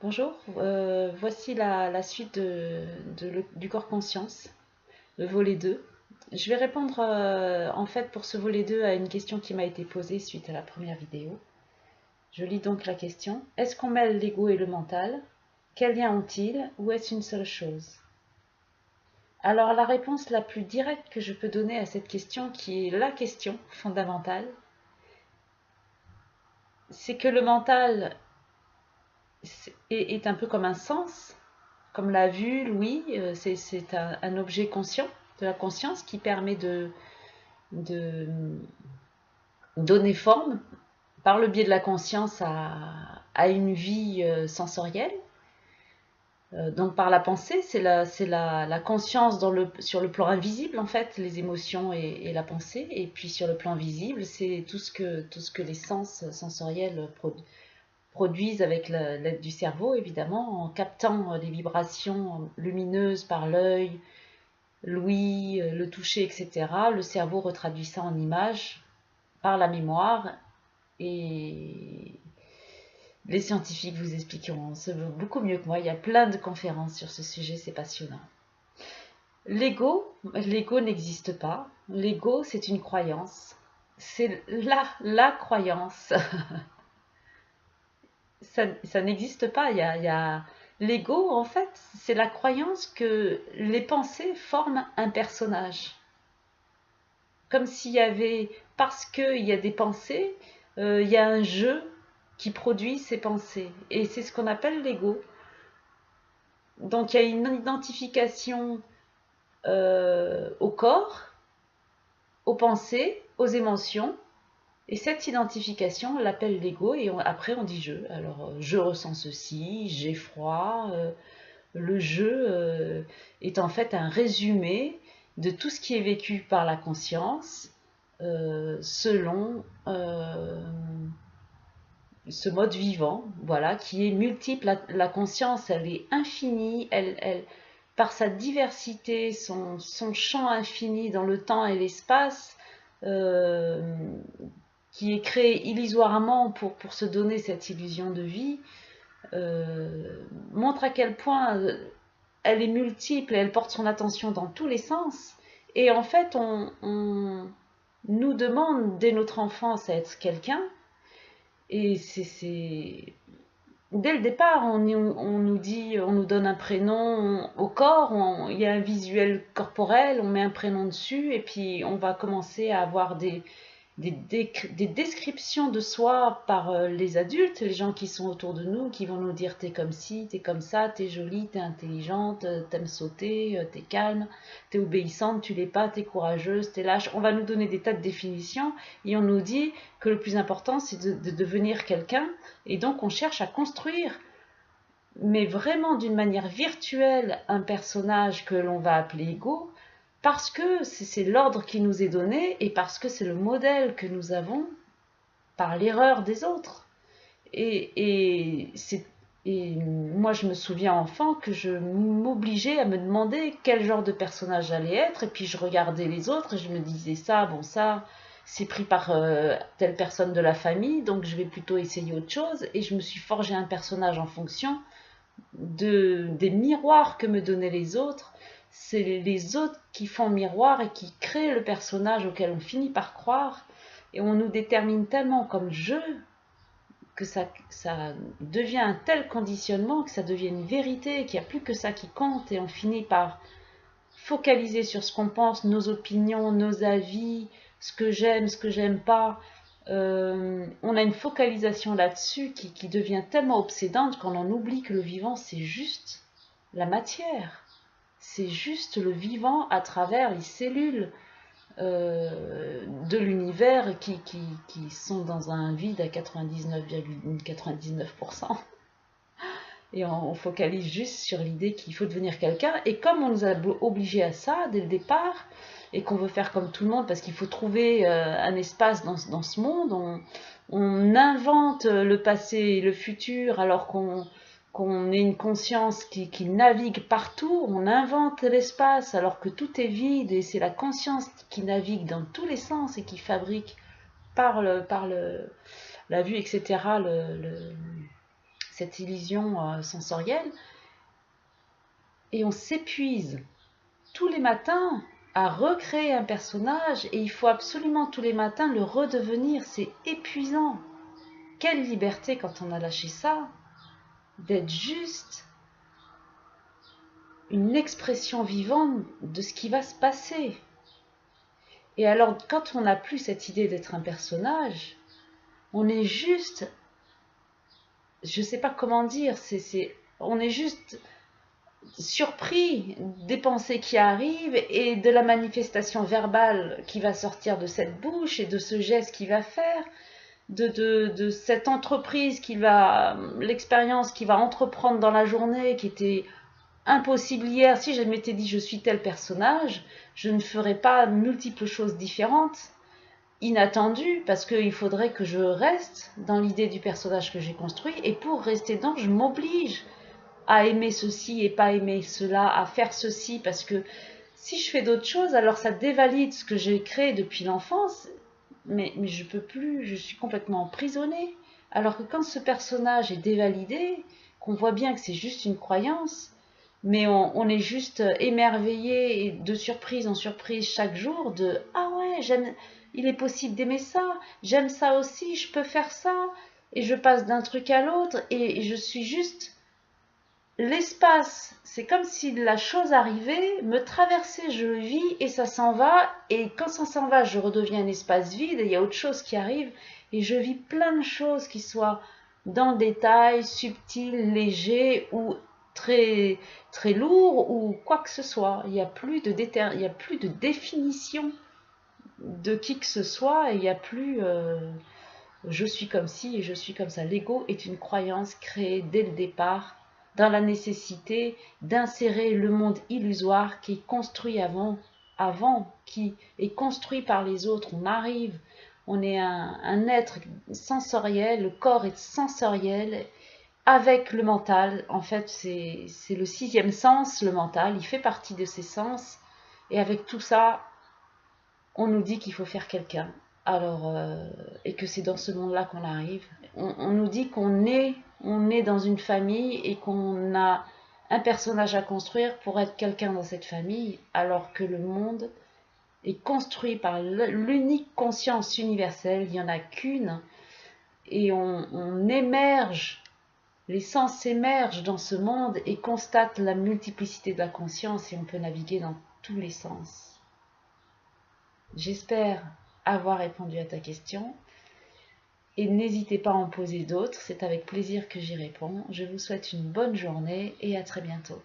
Bonjour, voici la suite du corps conscience, le volet 2. Je vais répondre en fait pour ce volet 2 à une question qui m'a été posée suite à la première vidéo. Je lis donc la question. Est-ce qu'on mêle l'ego et le mental? Quel lien ont-ils ou est-ce une seule chose? Alors la réponse la plus directe que je peux donner à cette question, qui est la question fondamentale, c'est que le mental est un peu comme un sens. Comme la vue, l'ouïe, c'est un objet conscient de la conscience qui permet de donner forme par le biais de la conscience à une vie sensorielle. Donc par la pensée, c'est la conscience sur le plan invisible en fait, les émotions et la pensée. Et puis sur le plan visible, c'est tout ce que les sens sensoriels produisent avec l'aide du cerveau, évidemment, en captant les vibrations lumineuses par l'œil, l'ouïe, le toucher, etc. Le cerveau retraduit ça en images par la mémoire et les scientifiques vous expliqueront beaucoup mieux que moi. Il y a plein de conférences sur ce sujet, c'est passionnant. L'ego n'existe pas. L'ego, c'est une croyance. C'est la croyance. Ça n'existe pas. L'ego, en fait, c'est la croyance que les pensées forment un personnage. Comme s'il y avait, parce qu'il y a des pensées, il y a un jeu qui produit ces pensées. Et c'est ce qu'on appelle l'ego. Donc il y a une identification au corps, aux pensées, aux émotions. Et cette identification, on l'appelle l'ego, et après on dit je. Alors, je ressens ceci, j'ai froid. Le jeu est en fait un résumé de tout ce qui est vécu par la conscience selon ce mode vivant, voilà, qui est multiple. La conscience, elle est infinie, par sa diversité, son champ infini dans le temps et l'espace, euh, qui est créé illusoirement pour se donner cette illusion de vie, montre à quel point elle est multiple et elle porte son attention dans tous les sens. Et en fait, on nous demande dès notre enfance à être quelqu'un. Et dès le départ, on nous dit, on nous donne un prénom au corps, il y a un visuel corporel, on met un prénom dessus, et puis on va commencer à avoir des descriptions de soi par les adultes, les gens qui sont autour de nous, qui vont nous dire t'es comme ci, t'es comme ça, t'es jolie, t'es intelligente, t'aimes sauter, t'es calme, t'es obéissante, tu l'es pas, t'es courageuse, t'es lâche. On va nous donner des tas de définitions et on nous dit que le plus important c'est de devenir quelqu'un, et donc on cherche à construire, mais vraiment d'une manière virtuelle, un personnage que l'on va appeler ego, parce que c'est l'ordre qui nous est donné et parce que c'est le modèle que nous avons par l'erreur des autres. Et moi, je me souviens enfant que je m'obligeais à me demander quel genre de personnage j'allais être, et puis je regardais les autres et je me disais ça, bon ça, c'est pris par telle personne de la famille, donc je vais plutôt essayer autre chose, et je me suis forgé un personnage en fonction des miroirs que me donnaient les autres. C'est les autres qui font miroir et qui créent le personnage auquel on finit par croire. Et on nous détermine tellement comme je que ça devient un tel conditionnement, que ça devient une vérité, qu'il n'y a plus que ça qui compte. Et on finit par focaliser sur ce qu'on pense, nos opinions, nos avis, ce que j'aime pas. On a une focalisation là-dessus qui devient tellement obsédante qu'on en oublie que le vivant, c'est juste la matière. C'est juste le vivant à travers les cellules de l'univers qui sont dans un vide à 99,99%. Et on focalise juste sur l'idée qu'il faut devenir quelqu'un. Et comme on nous a obligés à ça dès le départ, et qu'on veut faire comme tout le monde, parce qu'il faut trouver un espace dans ce monde, on invente le passé et le futur alors qu'on ait une conscience qui navigue partout. On invente l'espace alors que tout est vide, et c'est la conscience qui navigue dans tous les sens et qui fabrique par la vue, etc., cette illusion sensorielle, et on s'épuise tous les matins à recréer un personnage, et il faut absolument tous les matins le redevenir. C'est épuisant. Quelle liberté quand on a lâché ça, d'être juste une expression vivante de ce qui va se passer. Et alors, quand on n'a plus cette idée d'être un personnage, on est juste, je ne sais pas comment dire, on est juste surpris des pensées qui arrivent et de la manifestation verbale qui va sortir de cette bouche et de ce geste qu'il va faire, de cette entreprise l'expérience qu'il va entreprendre dans la journée qui était impossible hier. Si je m'étais dit je suis tel personnage, je ne ferais pas multiples choses différentes, inattendues, parce qu'il faudrait que je reste dans l'idée du personnage que j'ai construit, et pour rester dedans, je m'oblige à aimer ceci et pas aimer cela, à faire ceci, parce que si je fais d'autres choses, alors ça dévalide ce que j'ai créé depuis l'enfance, mais je peux plus, je suis complètement emprisonnée. Alors que quand ce personnage est dévalidé, qu'on voit bien que c'est juste une croyance, mais on est juste émerveillé et de surprise en surprise chaque jour de « Ah ouais, il est possible d'aimer ça, j'aime ça aussi, je peux faire ça ». Et je passe d'un truc à l'autre et je suis juste l'espace. C'est comme si la chose arrivait, me traversait, je le vis et ça s'en va. Et quand ça s'en va, je redeviens un espace vide et il y a autre chose qui arrive. Et je vis plein de choses qui soient dans le détail, subtil, léger ou très, très lourd ou quoi que ce soit. Il n'y a plus de définition de qui que ce soit et il n'y a plus je suis comme ci et je suis comme ça. L'ego est une croyance créée dès le départ dans la nécessité d'insérer le monde illusoire qui est construit avant, qui est construit par les autres. On arrive, on est un être sensoriel, le corps est sensoriel avec le mental. En fait, c'est le sixième sens, le mental, il fait partie de ces sens. Et avec tout ça, on nous dit qu'il faut faire quelqu'un. Alors, et que c'est dans ce monde-là qu'on arrive. On nous dit on est dans une famille et qu'on a un personnage à construire pour être quelqu'un dans cette famille, alors que le monde est construit par l'unique conscience universelle, il n'y en a qu'une, et on émerge, les sens émergent dans ce monde et constatent la multiplicité de la conscience et on peut naviguer dans tous les sens. J'espère avoir répondu à ta question et n'hésitez pas à en poser d'autres, c'est avec plaisir que j'y réponds. Je vous souhaite une bonne journée et à très bientôt.